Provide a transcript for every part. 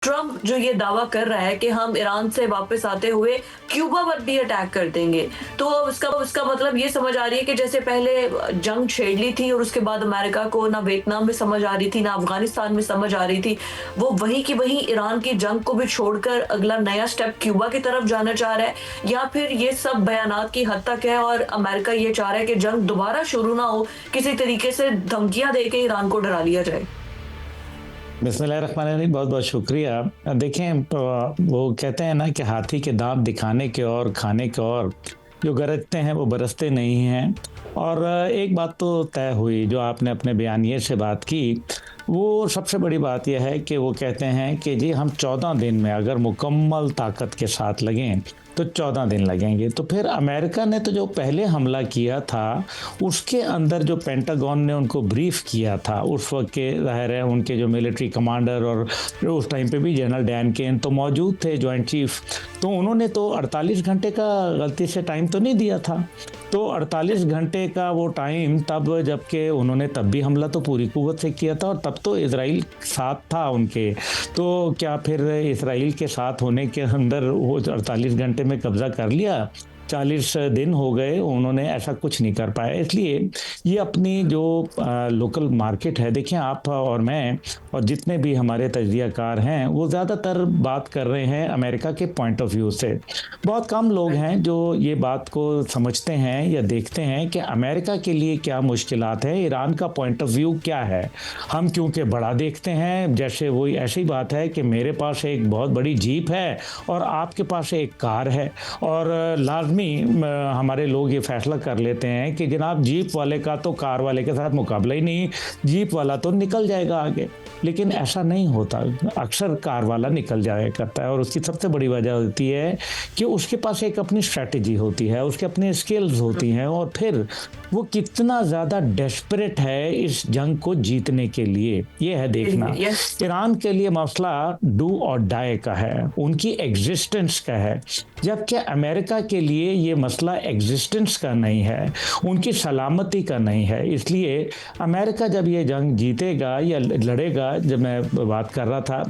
Trump जो ये दावा कर रहा है कि हम ईरान से वापस आते हुए क्यूबा पर भी अटैक कर देंगे, तो उसका मतलब ये समझ आ रही है कि जैसे पहले जंग छेड़ ली थी और उसके बाद अमेरिका को ना वियतनाम में समझ आ रही थी ना अफगानिस्तान में समझ आ रही थी, वो वहीं की वहीं ईरान की जंग को भी छोड़कर अगला नया स्टेप क्यूबा की तरफ जाना चाह रहा है, या फिर ये सब बयानात की हद तक है और अमेरिका ये चाह रहा है कि जंग दोबारा शुरू ना हो, किसी तरीके से धमकियां देके ईरान को डरा लिया जाए। बिस्मिल्लाहिर्रहमानिर्रहीम, बहुत बहुत शुक्रिया। देखें, वो कहते हैं ना कि हाथी के दांत दिखाने के और खाने के और जो गरजते हैं वो बरसते नहीं हैं। और एक बात तो तय हुई, जो आपने अपने बयानिए से बात की, वो सबसे बड़ी बात यह है कि वो कहते हैं कि जी हम 14 दिन में अगर मुकम्मल ताकत के साथ लगें तो 14 दिन लगेंगे। तो फिर अमेरिका ने तो जो पहले हमला किया था उसके अंदर जो पेंटागन ने उनको ब्रीफ किया था, उस वक्त के ज़ाहिर है उनके जो मिलिट्री कमांडर और उस टाइम पे भी जनरल डैन केन तो मौजूद थे, जॉइंट चीफ, तो उन्होंने तो 48 घंटे का गलती से टाइम तो नहीं दिया था। तो 48 घंटे का वो टाइम तब, जबकि उन्होंने तब भी हमला तो पूरी कुव्वत से किया था और तब तो इजराइल साथ था उनके। तो क्या फिर इजराइल के साथ होने के अंदर वो 48 घंटे में कब्जा कर लिया? 40 दिन हो गए, उन्होंने ऐसा कुछ नहीं कर पाया। इसलिए ये अपनी जो लोकल मार्केट है, देखिए आप और मैं और जितने भी हमारे तजज़ियाकार हैं वो ज़्यादातर बात कर रहे हैं अमेरिका के पॉइंट ऑफ व्यू से। बहुत कम लोग हैं जो ये बात को समझते हैं या देखते हैं कि अमेरिका के लिए क्या मुश्किलात हैं, ईरान का पॉइंट ऑफ व्यू क्या है। हम क्योंकि बड़ा देखते हैं, जैसे वही ऐसी बात है कि मेरे पास एक बहुत बड़ी जीप है और आपके पास एक कार है, और लाजमी हमारे लोग ये फैसला कर लेते हैं कि जनाब जीप वाले का तो कार वाले के साथ मुकाबला ही नहीं, जीप वाला तो निकल जाएगा आगे। लेकिन ऐसा नहीं होता, अक्सर कार वाला निकल जाया करता है, और उसकी सबसे बड़ी वजह होती है कि उसके पास एक अपनी स्ट्रेटजी होती है, उसके अपने स्किल्स होती हैं, और फिर वो कितना ज़्यादा डेस्परेट है इस जंग को जीतने के लिए, ये है देखना। ईरान के लिए मसला डू और डाई का है, उनकी एग्जिस्टेंस का है, जबकि अमेरिका के लिए ये मसला एग्जिस्टेंस का नहीं है, उनकी सलामती का नहीं है। इसलिए अमेरिका जब ये जंग जीतेगा या लड़ेगा, जब मैं बात कर रहा था,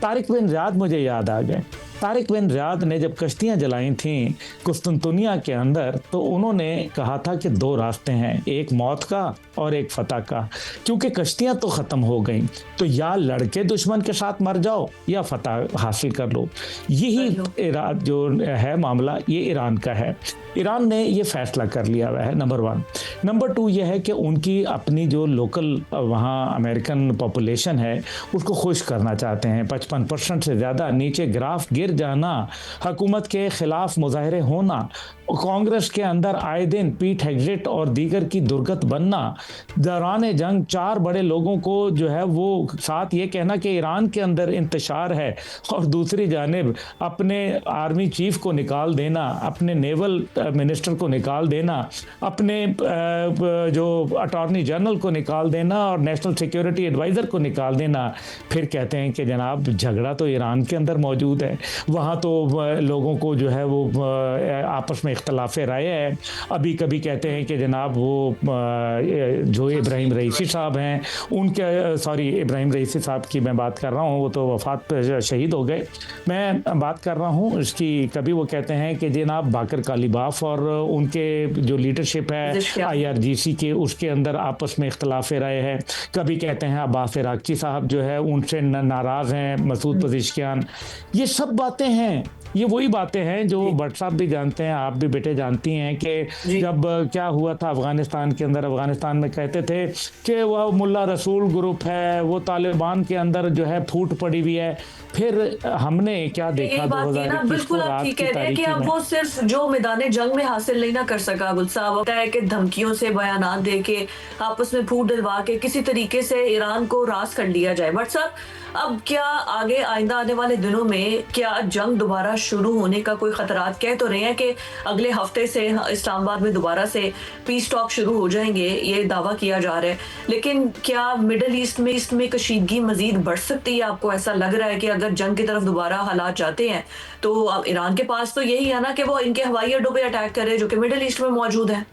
तारिक बिन ज़ियाद मुझे याद आ गए। तारिक बिन ज़ियाद ने जब कश्तियाँ जलाई थीं कुस्तुनतुनिया के अंदर, तो उन्होंने कहा था कि दो रास्ते हैं, एक मौत का और एक फतह का, क्योंकि कश्तियाँ तो ख़त्म हो गई, तो या लड़के दुश्मन के साथ मर जाओ या फतह हासिल कर लो। यही ईरान जो है मामला, ये ईरान का है। ईरान ने ये फैसला कर लिया हुआ है, नंबर 1। नंबर 2 ये है कि उनकी अपनी जो लोकल वहाँ अमेरिकन पॉपुलेशन है उसको खुश करना चाहते हैं। 55% से ज़्यादा नीचे ग्राफ गिर जाना, हुकूमत के ख़िलाफ़ मुज़ाहरे होना, कांग्रेस के अंदर आए दिन पीट हेग्जिट और दीगर की दुर्गत बनना, दौरान जंग 4 बड़े लोगों को जो है वो साथ ये कहना कि ईरान के अंदर इंतशार है, और दूसरी जानिब अपने आर्मी चीफ को निकाल देना, अपने नेवल मिनिस्टर को निकाल देना, अपने जो अटॉर्नी जनरल को निकाल देना और नेशनल सिक्योरिटी एडवाइज़र को निकाल देना। फिर कहते हैं कि जनाब झगड़ा तो ईरान के अंदर मौजूद है, वहाँ तो लोगों को जो है वो आपस में इख्तलाफ राय है। अभी कभी कहते हैं कि जनाब वो जो इब्राहिम रईसी साहब हैं उनके, सॉरी इब्राहिम रईसी साहब की मैं बात कर रहा हूँ, वो तो वफात पे शहीद हो गए, मैं बात कर रहा हूँ इसकी। कभी वो कहते हैं कि जनाब बाकर कालीबाफ और उनके जो लीडरशिप है IRGC के, उसके अंदर आपस में इख्तलाफ राय है। कभी कहते हैं अब्बास इराक़ची साहब जो है उनसे नाराज़ हैं, मसूद पज़ेश्कियान। ये सब बातें हैं, ये वही बातें हैं जो भट्ट साहब भी जानते हैं, आप भी बेटे जानती हैं कि जब क्या हुआ था अफ़गानिस्तान के अंदर, अफ़गानिस्तान में कहते थे कि वह मुल्ला रसूल ग्रुप है, वो तालिबान के अंदर जो है फूट पड़ी हुई है। फिर हमने क्या देखा 2021 बिल्कुल आप ठीक कह रहे हैं कि अब वो सिर्फ जो मैदान जंग में हासिल नहीं ना कर सका अबुल साहब, होता है कि धमकियों से, बयानात दे के, आपस में फूट दिलवा के किसी तरीके से ईरान को रास कर लिया जाए। बट साहब, अब क्या आगे आइंदा आने वाले दिनों में क्या जंग दोबारा शुरू होने का कोई खतरात? कह तो रहे हैं कि अगले हफ्ते से इस्लामाबाद में दोबारा से पीस टॉक शुरू हो जाएंगे, ये दावा किया जा रहा है, लेकिन क्या मिडल ईस्ट में कशीदगी मजीद बढ़ सकती है? आपको ऐसा लग रहा है कि अगर जंग की तरफ दोबारा हालात जाते हैं तो ईरान के पास तो यही है ना कि वो इनके हवाई अड्डों पे अटैक करे जो कि मिडल ईस्ट में मौजूद है।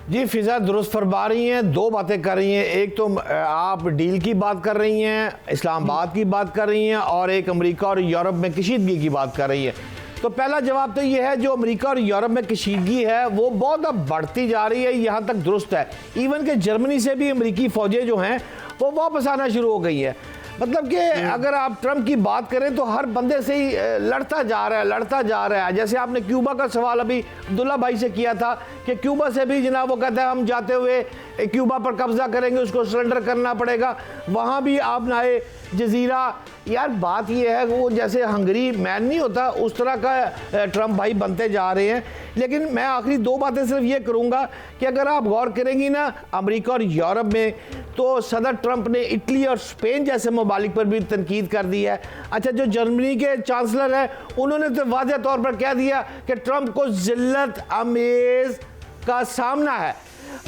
जी फिजा दुरुस्त फरमा रही हैं, दो बातें कर रही हैं। एक तो आप डील की बात कर रही हैं, इस्लामाबाद की बात कर रही हैं, और एक अमेरिका और यूरोप में कशीदगी की बात कर रही हैं। तो पहला जवाब तो ये है, जो अमेरिका और यूरोप में कशीदगी है वो बहुत अब बढ़ती जा रही है, यहाँ तक दुरुस्त है। इवन कि जर्मनी से भी अमेरिकी फ़ौजें जो हैं वो वापस आना शुरू हो गई हैं। मतलब कि अगर आप ट्रंप की बात करें तो हर बंदे से ही लड़ता जा रहा है। जैसे आपने क्यूबा का सवाल अभी अब्दुल्ला भाई से किया था कि क्यूबा से भी जनाब वो कहता है हम जाते हुए क्यूबा पर कब्जा करेंगे, उसको सरेंडर करना पड़ेगा। वहाँ भी आप नए जजीरा, यार बात यह है वो जैसे हंगरी मैन नहीं होता उस तरह का ट्रंप भाई बनते जा रहे हैं। लेकिन मैं आखिरी दो बातें सिर्फ ये करूँगा कि अगर आप गौर करेंगी ना अमेरिका और यूरोप में, तो सदर ट्रंप ने इटली और स्पेन जैसे ममालिक पर भी तनकीद कर दी है। अच्छा, जो जर्मनी के चांसलर हैं उन्होंने तो वाज़ह तौर पर कह दिया कि ट्रंप को जिल्लत आमेज का सामना है।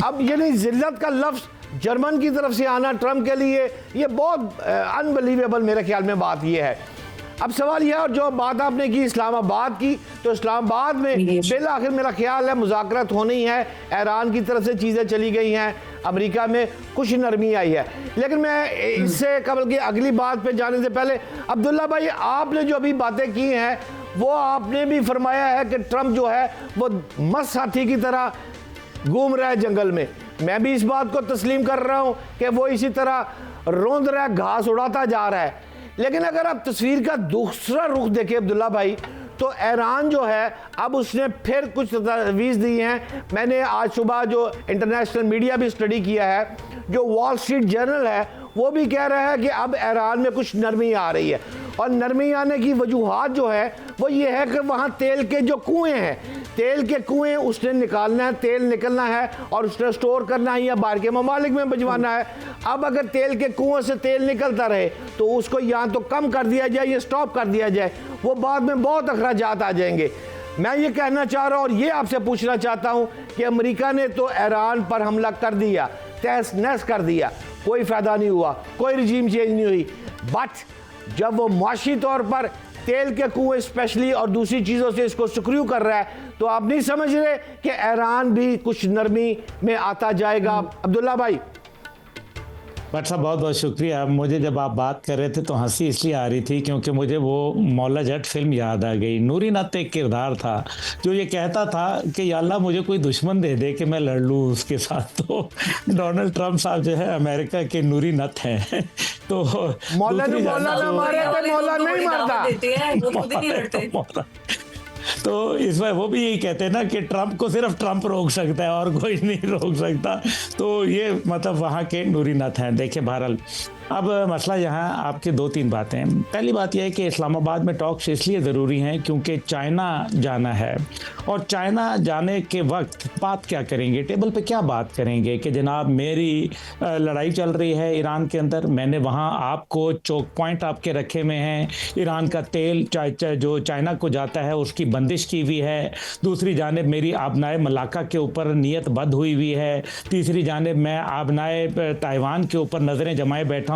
अब यानी जिल्लत का लफ्ज़ जर्मन की तरफ से आना ट्रंप के लिए ये बहुत अनबिलीवेबल मेरे ख्याल में बात ये है। अब सवाल यह, और जो बात आपने की इस्लामाबाद की, तो इस्लामाबाद में बिल आखिर मेरा ख्याल है मुज़ाकरात होनी है। ईरान की तरफ से चीज़ें चली गई हैं, अमेरिका में कुछ नरमी आई है। लेकिन मैं इससे कबल की अगली बात पे जाने से पहले अब्दुल्ला भाई, आपने जो अभी बातें की हैं वो आपने भी फरमाया है कि ट्रंप जो है वो मस्त हाथी की तरह घूम रहा है जंगल में। मैं भी इस बात को तस्लीम कर रहा हूं कि वो इसी तरह रौंद रहा है, घास उड़ाता जा रहा है। लेकिन अगर आप तस्वीर का दूसरा रुख देखें अब्दुल्ला भाई, तो ईरान जो है अब उसने फिर कुछ तजवीज़ दी हैं। मैंने आज सुबह जो इंटरनेशनल मीडिया भी स्टडी किया है, जो वॉल स्ट्रीट जर्नल है वो भी कह रहा है कि अब ईरान में कुछ नरमी आ रही है। और नरमी आने की वजूहात जो है वो ये है कि वहाँ तेल के जो कुएँ हैं, तेल के कुएँ उसने निकालना है, तेल निकलना है और उसने स्टोर करना है या बाहर के ममालिक में भिजवाना है। अब अगर तेल के कुओं से तेल निकलता रहे तो उसको यहाँ तो कम कर दिया जाए या स्टॉप कर दिया जाए, वो बाद में बहुत अखराजात आ जाएंगे। मैं ये कहना चाह रहा हूँ और ये आपसे पूछना चाहता हूँ कि अमेरिका ने तो ईरान पर हमला कर दिया, तहस नहस कर दिया, कोई फ़ायदा नहीं हुआ, कोई रजीम चेंज नहीं हुई। बट जब वो माशी तौर पर तेल के कुएं स्पेशली और दूसरी चीज़ों से इसको सक्रिय कर रहा है, तो आप नहीं समझ रहे कि ईरान भी कुछ नरमी में आता जाएगा? अब्दुल्ला भाई। भट्ट साहब बहुत बहुत शुक्रिया। मुझे जब आप बात कर रहे थे तो हंसी इसलिए आ रही थी क्योंकि मुझे वो मौला जट फिल्म याद आ गई। नूरी नत एक किरदार था जो ये कहता था कि या अल्लाह मुझे कोई दुश्मन दे दे कि मैं लड़ लूँ उसके साथ। तो डोनाल्ड ट्रंप साहब जो है अमेरिका के नूरी नत हैं। तो मौला ने मौला ना मारे तो मौला नहीं मारता। तो इसमें वो भी यही कहते हैं ना कि ट्रंप को सिर्फ ट्रंप रोक सकता है और कोई नहीं रोक सकता। तो ये मतलब वहाँ के नूरी नत हैं। देखिए बहरहाल अब मसला यहाँ आपके दो तीन बातें। पहली बात यह है कि इस्लामाबाद में टॉक्स इसलिए ज़रूरी हैं क्योंकि चाइना जाना है, और चाइना जाने के वक्त बात क्या करेंगे, टेबल पे क्या बात करेंगे कि जनाब मेरी लड़ाई चल रही है ईरान के अंदर, मैंने वहाँ आपको चोक पॉइंट आपके रखे हुए हैं, ईरान का तेल जो चाइना को जाता है उसकी बंदिश की हुई है, दूसरी जानिब मेरी आबनाए मलाका के ऊपर नीयत बद हुई हुई है, तीसरी जानिब मैं आबनाए ताइवान के ऊपर नज़रें जमाए बैठा हूँ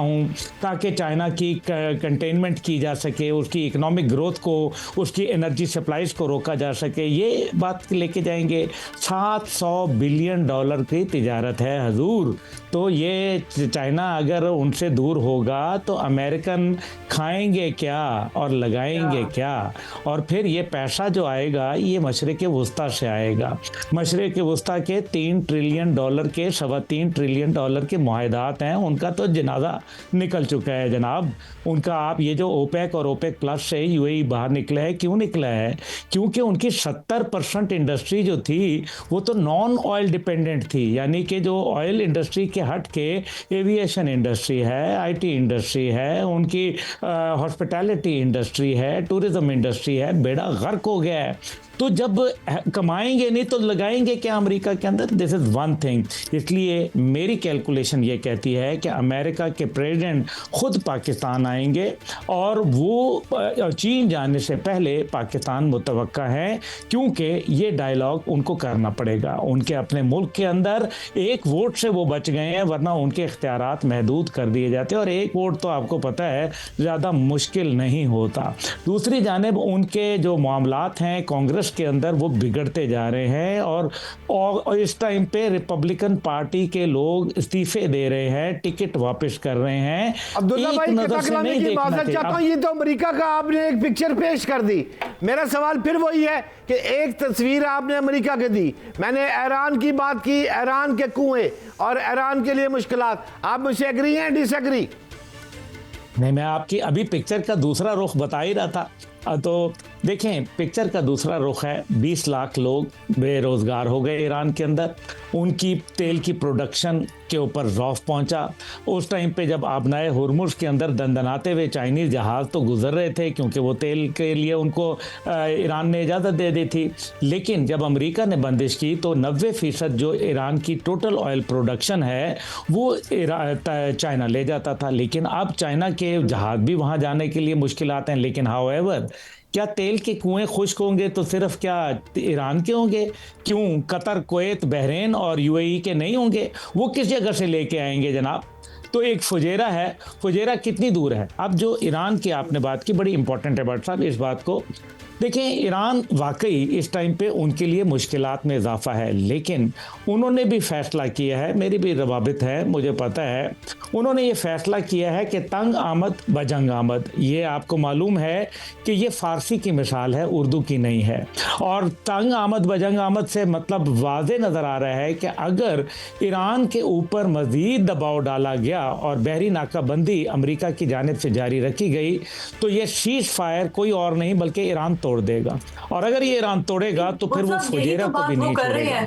ताकि चाइना की कंटेनमेंट की जा सके, उसकी इकोनॉमिक ग्रोथ को, उसकी एनर्जी सप्लाईज को रोका जा सके। ये बात लेके जाएंगे। 700 बिलियन डॉलर की तिजारत है हजूर। तो ये चाइना अगर उनसे दूर होगा तो अमेरिकन खाएंगे क्या और लगाएंगे क्या? और फिर ये पैसा जो आएगा ये मशरिक़ वुस्ता से आएगा। मशरिक़ वुस्ता के 3 ट्रिलियन डॉलर के 3.25 ट्रिलियन डॉलर के मुआहदात हैं, उनका तो जनाजा निकल चुका है जनाब। उनका आप ये जो ओपेक और ओपेक प्लस से यूएई बाहर निकला है, क्यों निकला है? क्योंकि उनकी 70% इंडस्ट्री जो थी वो तो नॉन ऑयल डिपेंडेंट थी, यानी कि जो ऑयल इंडस्ट्री के हट के एविएशन इंडस्ट्री है, आईटी इंडस्ट्री है, उनकी हॉस्पिटैलिटी इंडस्ट्री है, टूरिज्म इंडस्ट्री है, बेड़ा गर्क हो गया है। तो जब कमाएंगे नहीं तो लगाएंगे क्या अमेरिका के अंदर? This is one thing. इसलिए मेरी कैलकुलेशन ये कहती है कि अमेरिका के प्रेसिडेंट खुद पाकिस्तान आएंगे और वो चीन जाने से पहले पाकिस्तान मुतवक्का है, क्योंकि ये डायलॉग उनको करना पड़ेगा। उनके अपने मुल्क के अंदर एक वोट से वो बच गए हैं, वरना उनके इख्तियारात महदूद कर दिए जाते हैं और एक वोट तो आपको पता है ज़्यादा मुश्किल नहीं होता। दूसरी जानिब उनके जो मामलात हैं कांग्रेस के अंदर वो बिगड़ते जा रहे हैं और इस टाइम पे रिपब्लिकन पार्टी के लोग इस्तीफे दे रहे हैं, टिकट वापस कर रहे हैं। अब्दुल्ला एक भाई नज़र से नहीं की देखना माजरत चाहिए। चाहता हूं, ये तो अमेरिका का आपने एक पिक्चर पेश कर दी। मेरा सवाल फिर वही है कि एक तस्वीर आपने अमेरिका की दी, मैंने ईरान की बात की, ईरान के कुएं और ईरान के लिए मुश्किलात। आप मुझसे एग्री हैं, डिसएग्री? नहीं, मैं आपकी अभी पिक्चर का दूसरा रुख बता ही रहा था। तो देखें, पिक्चर का दूसरा रुख है 20 लाख लोग बेरोजगार हो गए ईरान के अंदर, उनकी तेल की प्रोडक्शन के ऊपर रौफ पहुंचा। उस टाइम पे जब आबनाए हुरमुज़ के अंदर दंदनाते हुए चाइनीज़ जहाज़ तो गुजर रहे थे क्योंकि वो तेल के लिए उनको ईरान ने इजाज़त दे दी थी, लेकिन जब अमेरिका ने बंदिश की तो 90% जो ईरान की टोटल ऑयल प्रोडक्शन है वो चाइना ले जाता था। लेकिन अब चाइना के जहाज़ भी वहाँ जाने के लिए मुश्किलात हैं। लेकिन हाउएवर क्या तेल के कुएं खुश्क होंगे तो सिर्फ क्या ईरान के होंगे? क्यों कतर, कुवैत, बहरीन और यूएई के नहीं होंगे? वो किस जगह से लेके आएंगे जनाब? तो एक फुजेरा है, फुजेरा कितनी दूर है? अब जो ईरान की आपने बात की बड़ी इंपॉर्टेंट है भट्ट साहब, इस बात को देखें। ईरान वाकई इस टाइम पे उनके लिए मुश्किलात में इजाफा है, लेकिन उन्होंने भी फैसला किया है, मेरी भी रवाबित है, मुझे पता है, उन्होंने ये फैसला किया है कि तंग आमद बजंग आमद। ये आपको मालूम है कि ये फ़ारसी की मिसाल है, उर्दू की नहीं है। और तंग आमद बजंग आमद से मतलब वाज़े नज़र आ रहा है कि अगर ईरान के ऊपर मज़ीद दबाव डाला गया और बहरी नाकाबंदी अमेरिका की जानिब से जारी रखी गई तो ये सीज़ फायर कोई और नहीं बल्कि ईरान तोड़ देगा। और अगर ये ईरान तोड़ेगा तो फिर वो मतलब यही फुजेरा तो को भी बात वो नहीं कर रहे छोड़ेगा। हैं।